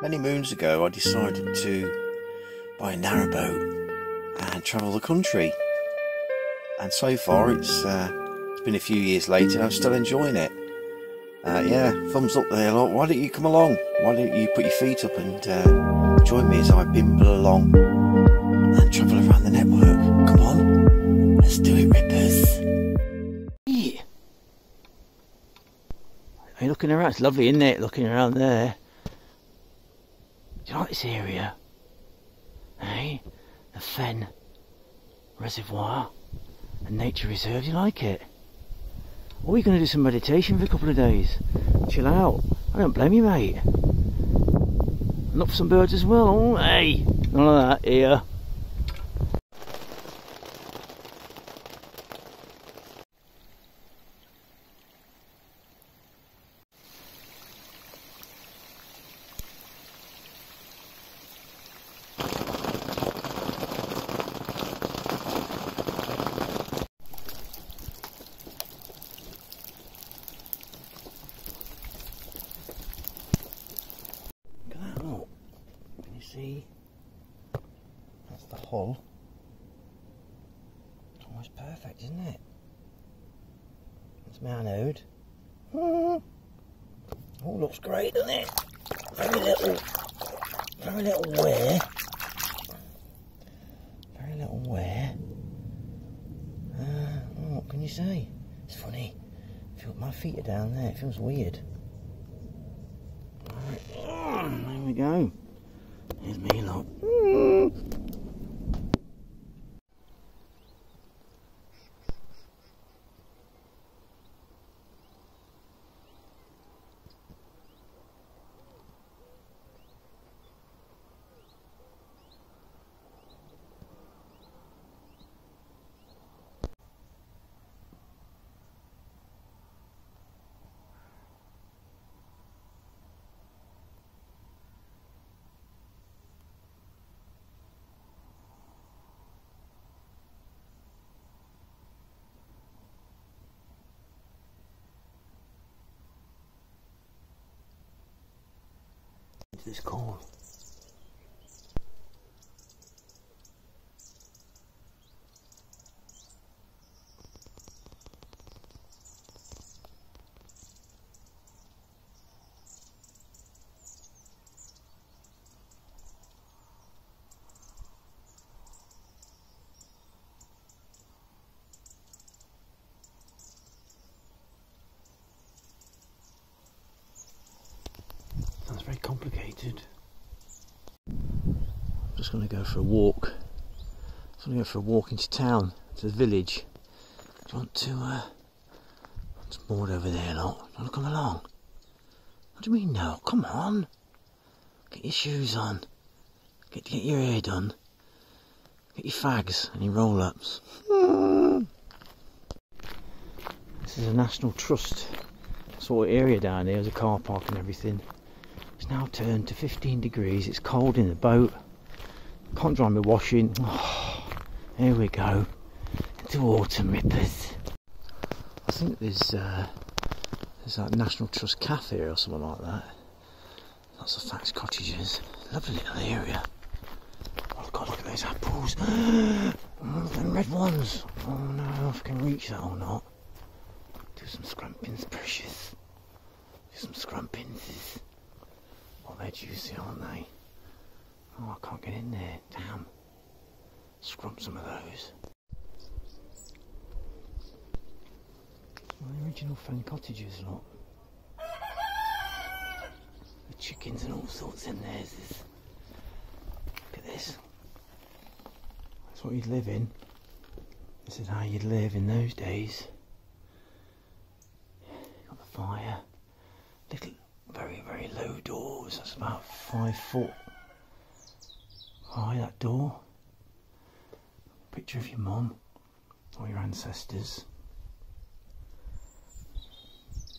Many moons ago I decided to buy a narrowboat and travel the country, and so far it's been a few years later. I'm still enjoying it. Yeah, thumbs up there, lot. Why don't you come along? Why don't you put your feet up and join me as I bimble along and travel around the network? Come on, let's do it, Rippers. Yeah. Are you looking around? It's lovely, isn't it? Looking around there. Do you like this area? Hey, the Fen Reservoir and Nature Reserve. Do you like it? Or are we going to do some meditation for a couple of days? Chill out. I don't blame you, mate. And look for some birds as well. Oh, hey, none of that here. See, that's the hull. It's almost perfect, isn't it? That's my anode. Oh, looks great, doesn't it? Very little wear. Very little wear. What can you say? It's funny. My feet are down there. It feels weird. Right. There we go. Here's me, lot. This call. Sounds very complicated. I'm just going to go for a walk. I'm going to go for a walk into town, to the village. Do you want to, it's moored over there, lot. Do you want to come along? What do you mean no? Come on. Get your shoes on. Get your hair done. Get your fags and your roll-ups. This is a National Trust sort of area down here. There's a car park and everything. It's now turned to 15 degrees. It's cold in the boat. Can't dry my washing. Oh, here we go. Into autumn, Rippers. I think there's like National Trust Cafe or something like that. Lots of thatched cottages. Lovely little area. Oh God, look at those apples. Oh, them red ones. Oh no, if I can reach that or not. Do some scrumpings, precious. Do some scrumpings. Oh, they're juicy, aren't they? Oh, I can't get in there. Damn. Scrump some of those. Well, the original Fen cottages, look. The chickens and all sorts in there. Look at this. That's what you'd live in. This is how you'd live in those days. Got the fire. Little, very, very low doors. That's about 5 foot high, that door. Picture of your mum or your ancestors.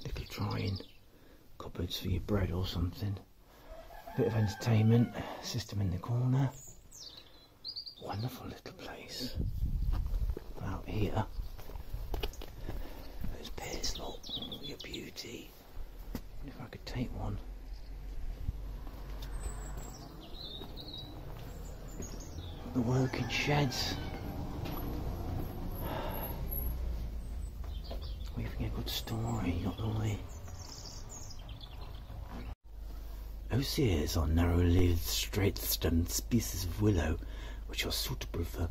Little drying cupboards for your bread or something. A bit of entertainment system in the corner. Wonderful little place. Out here, those pears, look, your beauty. If I could take one. The working sheds. Weaving a good story. You got all the osiers are narrow-leaved, straight-stemmed species of willow, which are suitable for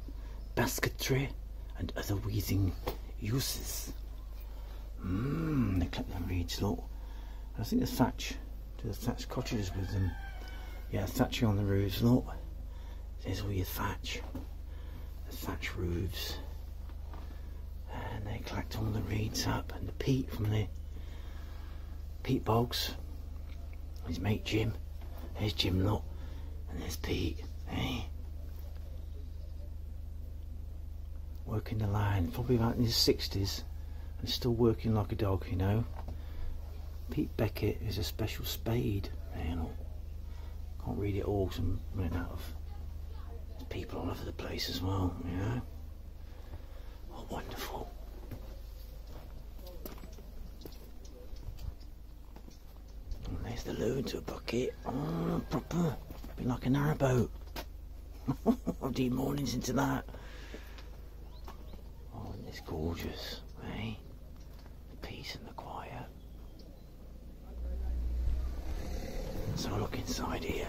basketry and other weaving uses. They clip the reeds, look. I think the thatch, do the thatched cottages with them. Yeah, thatching on the roofs, look. There's all your thatch. The thatch roofs. And they collect all the reeds up and the peat from the peat bogs. His mate Jim. There's Jim, look. And there's Pete. Hey. Working the land, probably about in his 60s. And still working like a dog, you know. Pete Beckett is a special spade. You know. Can't read it all, so I'm running out of. There's people all over the place as well, you know. Oh, wonderful. And there's the loo into a bucket. Oh, proper. Be like a narrowboat. I'll do mornings into that. Oh, and it's gorgeous, eh? The peace and the quiet. So look inside here.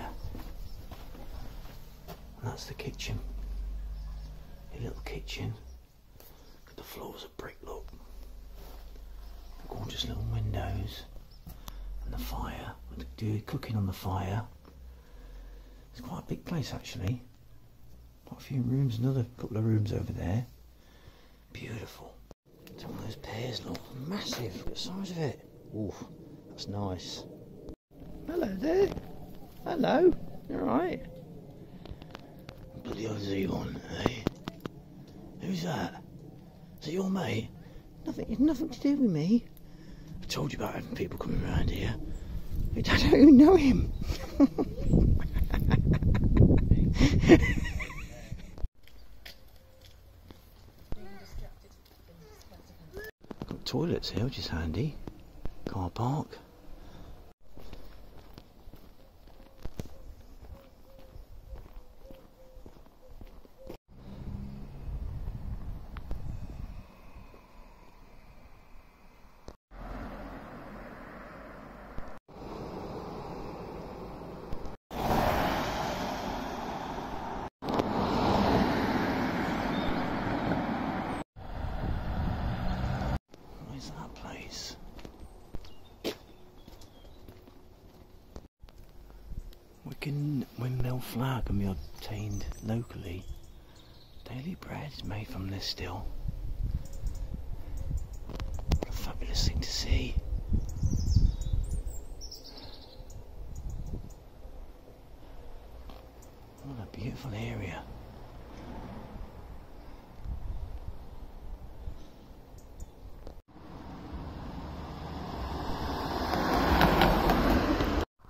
And that's the kitchen. A little kitchen. Look at the floors of brick, look. Gorgeous little windows. And the fire. We do cooking on the fire. It's quite a big place actually. Quite a few rooms, another couple of rooms over there. Beautiful. It's one of those pears, look. Massive. Look at the size of it. Ooh, that's nice. Hello there. Hello. You alright? Bloody hell is he on, eh? Who's that? Is it your mate? It's nothing to do with me. I told you about having people coming around here. I don't even know him. Got toilets here, which is handy. Car park. That place. Wicken windmill flour can be obtained locally. Daily bread is made from this still. What a fabulous thing to see. What a beautiful area.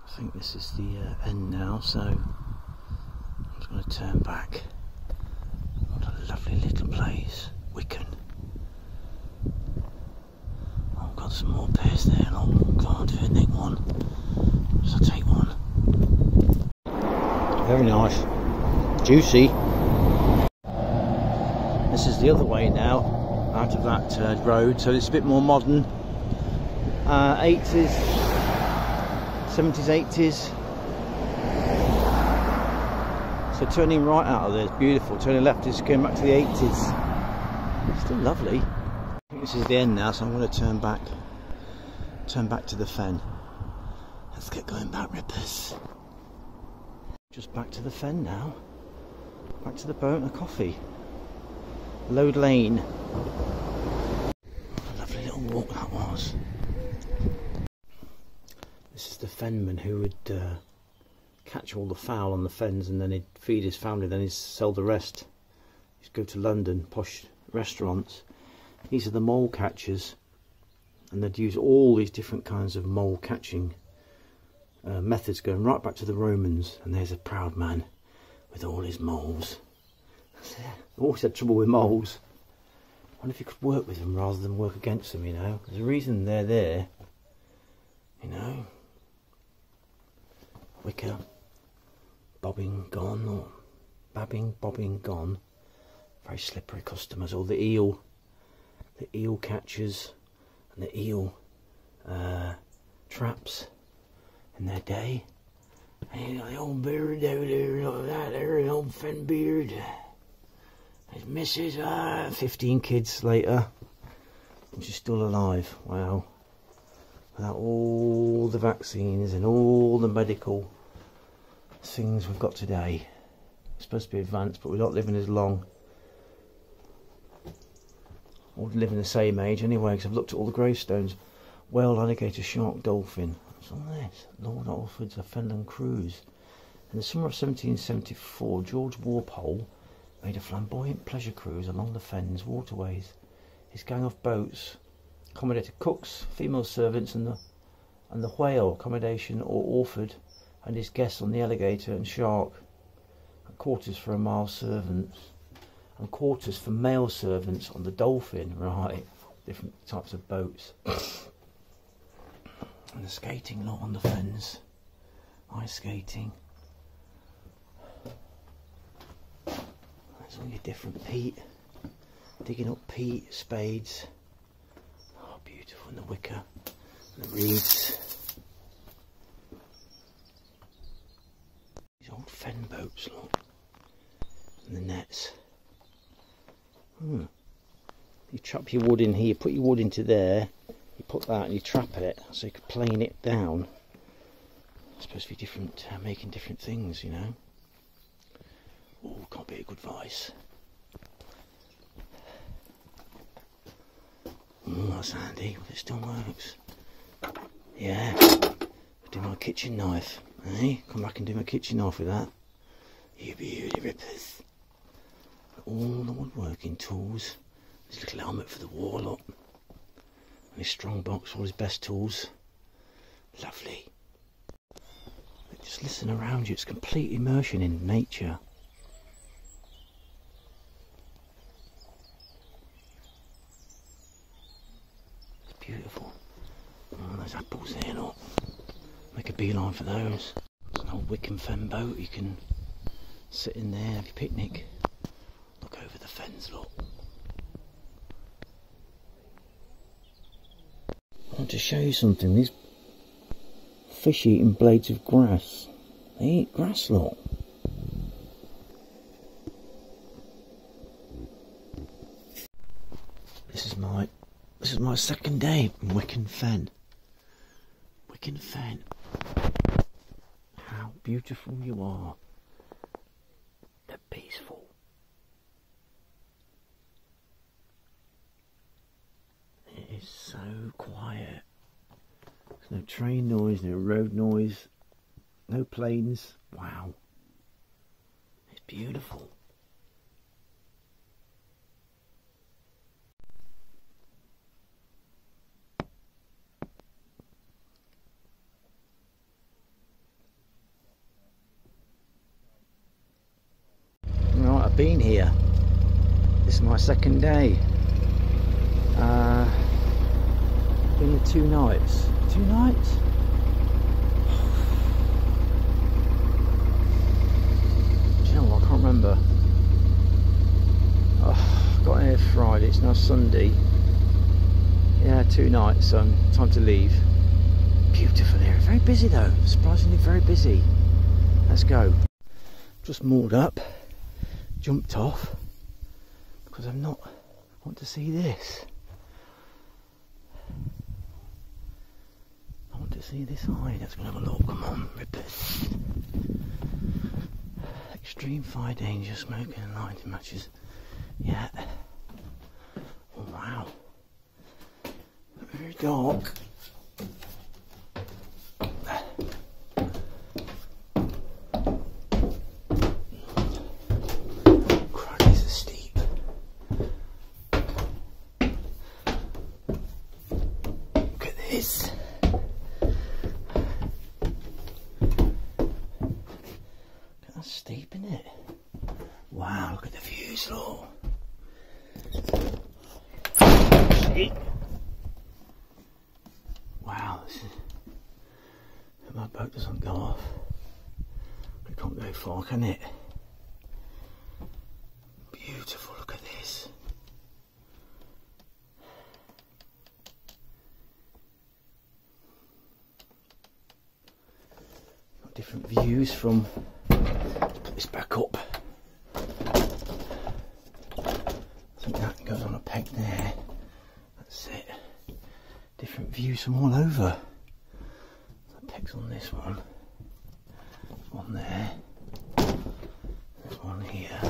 I think this is the end now, so I'm just going to turn back. What a lovely little place, Wicken. Oh, I've got some more pears there. Oh, can't do a nick one. So I'll take one. Very nice, juicy. This is the other way now, out of that road, so it's a bit more modern. 80s. 70s, 80s. So turning right out of there is beautiful. Turning left is going back to the 80s. Still lovely. I think this is the end now, so I'm going to turn back to the fen. Let's get going back, rippers. Just back to the fen now. Back to the boat and a coffee. Lode Lane. What a lovely little walk that was. This is the fenman who would catch all the fowl on the fens and then he'd feed his family, then he'd sell the rest. He'd go to London, posh restaurants. These are the mole catchers, and they'd use all these different kinds of mole catching methods going right back to the Romans. And there's a proud man with all his moles. Always had trouble with moles. I wonder if you could work with them rather than work against them, you know. There's a reason they're there, you know. Wicker, bobbing gone, or babbing, bobbing, gone. Very slippery customers. All the eel catchers and the eel traps in their day. And you got the old beard over there, like that there, an old fen beard. His missus, 15 kids later, and she's still alive. Wow. Without all the vaccines and all the medical things we've got today. It's supposed to be advanced, but we're not living as long. Or living the same age anyway, because I've looked at all the gravestones. Whale, alligator, shark, dolphin. What's all this? Lord Alfred's a Fenland cruise. In the summer of 1774, George Walpole made a flamboyant pleasure cruise along the Fens waterways. His gang of boats accommodated cooks, female servants, and the whale accommodation or Orford and his guests on the alligator and shark, and quarters for male servants, and quarters for male servants on the dolphin. Right, different types of boats. And the skating lot on the Fens, ice skating. There's all your different peat, digging up peat, spades. Oh, beautiful, and the wicker, and the reeds. These old fen boats, look, and the nets. You trap your wood in here, put your wood into there, you put that and you trap it, so you can plane it down. It's supposed to be different, making different things, you know. Oh, can't be a good vice. That's handy, but it still works. Yeah, do my kitchen knife, eh? Come back and do my kitchen knife with that. You beauty rippers. All the woodworking tools. His little helmet for the warlock. And his strong box, all his best tools. Lovely. Just listen around you, it's complete immersion in nature. It's beautiful. Oh, there's apples there, look. Make a beeline for those. It's an old Wicken Fen boat, you can sit in there, have your picnic. Look over the Fens, look. I want to show you something. These fish eating blades of grass. They eat grass, look. This is my second day in Wicken Fen. Wicken Fen. How beautiful you are. They're peaceful. It is so quiet. There's no train noise, no road noise, no planes. Wow. It's beautiful. Right, I've been here. This is my second day. Been here 2 nights. 2 nights? Do you know what? I can't remember. Oh, got in here Friday. It's now Sunday. Yeah, 2 nights. So time to leave. Beautiful area. Very busy though. Surprisingly very busy. Let's go. Just moored up. Jumped off because I want to see this. I want to see this eye. Let's go have a look. Come on, rippers. Extreme fire danger, smoking and lighting matches. Yeah. Oh wow. Very dark. Steep, isn't it? Wow, look at the views, look. See? Wow, this is... My boat doesn't go off. It can't go far, can it? got different views from. Let's put this back up. I think that goes on a peg there. That's it. Different views from all over. That peg's on this one. There's one there. There's one here.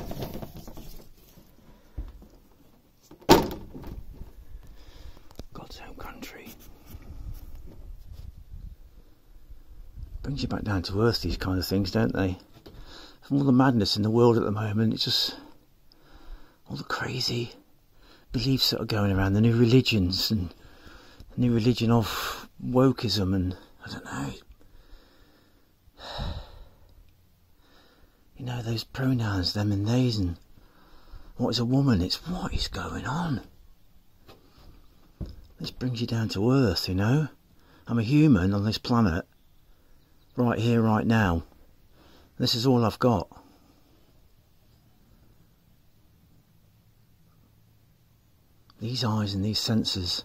God's home country. Brings you back down to earth, these kind of things, don't they? From all the madness in the world at the moment, it's just all the crazy beliefs that are going around, the new religions and the new religion of wokeism, and I don't know. You know, those pronouns, them and theys, and what is a woman? It's what is going on? This brings you down to earth, you know. I'm a human on this planet. Right here, right now. This is all I've got. These eyes and these senses.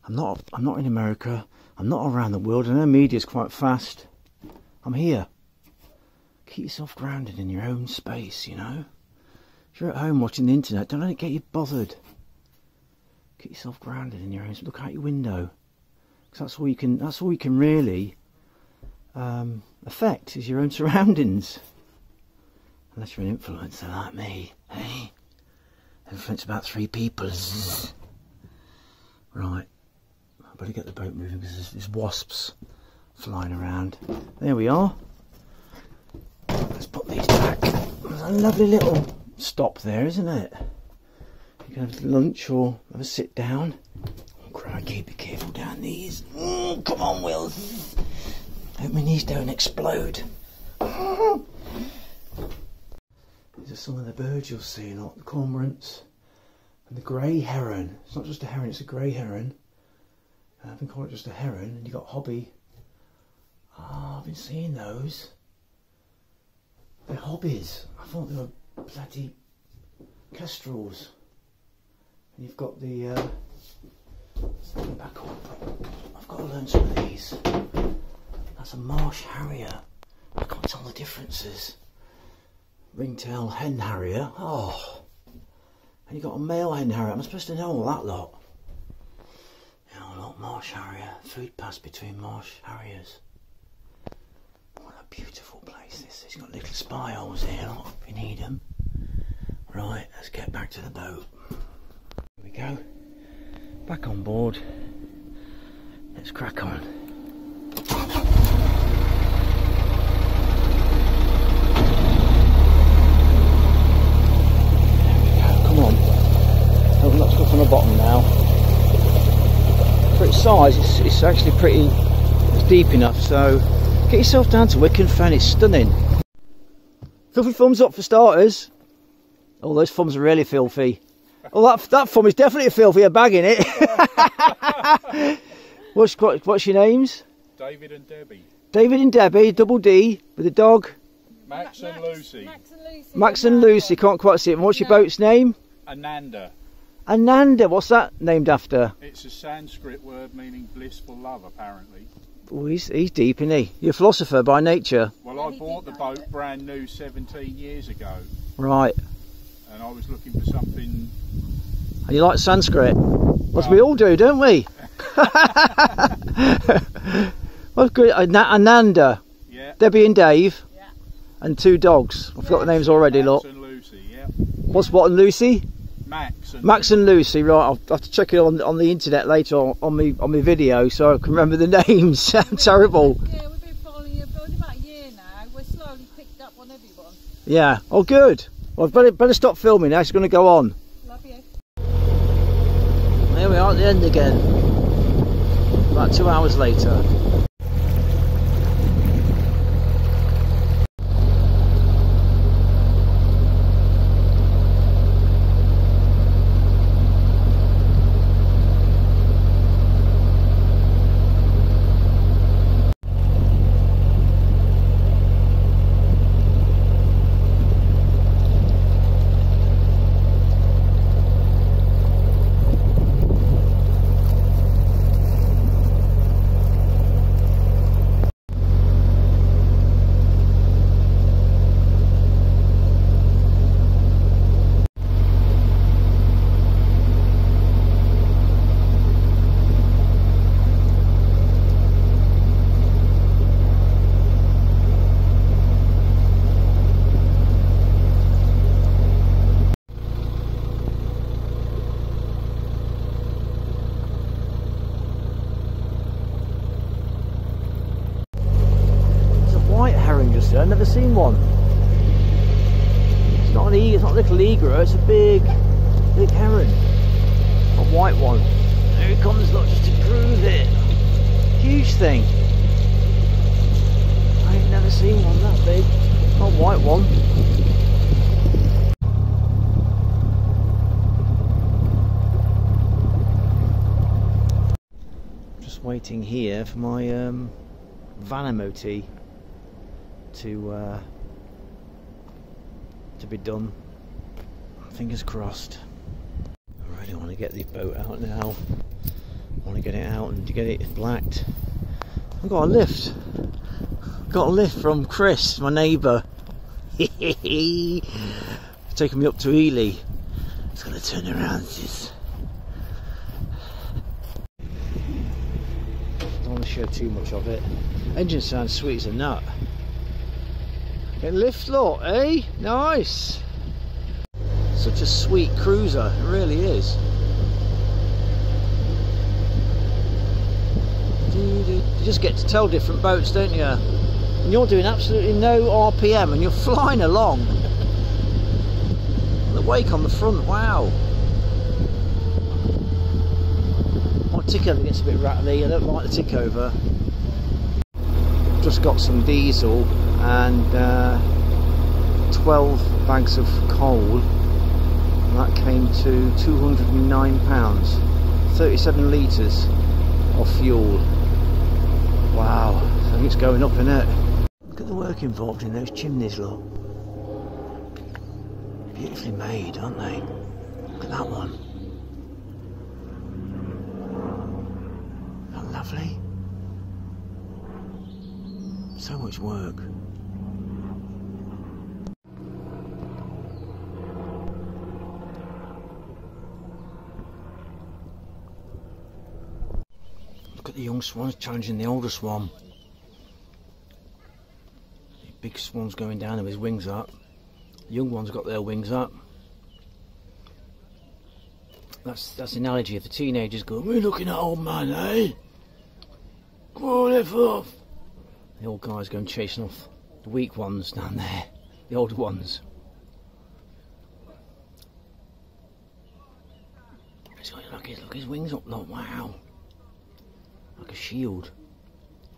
I'm not in America. I'm not around the world. I know media's quite fast. I'm here. Keep yourself grounded in your own space, you know. If you're at home watching the internet, don't let it get you bothered. Keep yourself grounded in your own. Look out your window, because that's all you can. That's all you can really affect is your own surroundings. Unless you're an influencer like me, hey? Influence about 3 people. Right, I better get the boat moving because there's wasps flying around. There we are. Let's put these back. There's a lovely little stop there, isn't it? You can have lunch or have a sit down. Oh crikey, be careful down these. Come on, Will. Hope my knees don't explode. These are some of the birds you'll see, like the cormorants and the grey heron. It's not just a heron, it's a grey heron. I've been calling it just a heron. And you've got hobby. Ah, I've been seeing those. They're hobbies. I thought they were bloody kestrels. And you've got the back up. I've got to learn some of these. That's a marsh harrier. I can't tell the differences. Ringtail hen harrier. Oh, and you got a male hen harrier. I'm supposed to know all that lot. Yeah, a lot. Marsh harrier. Food pass between marsh harriers. What a beautiful place this is. It's got little spy holes here, lot, if you need them. Right, let's get back to the boat. Here we go. Back on board. Let's crack on. Let's go from the bottom now. For its size, it's actually pretty, it's deep enough, so get yourself down to Wicken Fen, it's stunning. Filthy thumbs up for starters. Oh, those thumbs are really filthy. Oh, that thumb is definitely filthy, a bag in it. What's your names? David and Debbie. David and Debbie, double D, with a dog. Max and Lucy. Max and Lucy, can't quite see it. And what's your boat's name? Ananda. Ananda, what's that named after? It's a Sanskrit word meaning blissful love, apparently. Oh, he's deep, isn't he? You're a philosopher by nature. Well, I bought the boat brand new 17 years ago. Right. And I was looking for something... And you like Sanskrit? Well, we all do, don't we? What's good? Ananda. Yeah. Debbie and Dave. Yeah. And 2 dogs. I forgot the names already, look. Max and Lucy, yeah. What's what and Lucy? Max and Lucy, right? I'll have to check it on the internet later on my video so I can remember the names. I'm terrible. Yeah, we've been following you for only about a year now. We're slowly picked up on everyone. Yeah. Oh, good. Well, better stop filming now. It's going to go on. Love you. There we are at the end again. About 2 hours later. heron just there. I've never seen one. It's not it's not a little egret, it's a big heron. A white one. There he comes, look, just to prove it. Huge thing. I've never seen one that big. Not a white one. Just waiting here for my van MOT to be done. Fingers crossed. I really want to get the boat out now. I want to get it out and to get it blacked. I've got a lift. Got a lift from Chris, my neighbour. Taking me up to Ely. It's going to turn around this. Don't want to show too much of it. Engine sounds sweet as a nut. Get a lift, look, eh? Nice. Such a sweet cruiser, it really is. You just get to tell different boats, don't you? And you're doing absolutely no RPM and you're flying along. The wake on the front, wow. My tick over gets a bit rattly, I don't like the tick over. Just got some diesel and 12 bags of coal. And that came to £209. 37 litres of fuel. Wow, I think it's going up, innit? Look at the work involved in those chimneys, look. Beautifully made, aren't they? Look at that one. Isn't that lovely? So much work. Look at the young swans challenging the older swan. The big swan's going down with his wings up. The young one's got their wings up. That's the analogy of the teenagers going, "We're looking at old man, eh? Go on, lift off." The old guys going chasing off the weak ones down there, the older ones. Look his wings up, look, wow. Like a shield.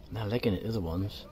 And they're legging it, the other ones.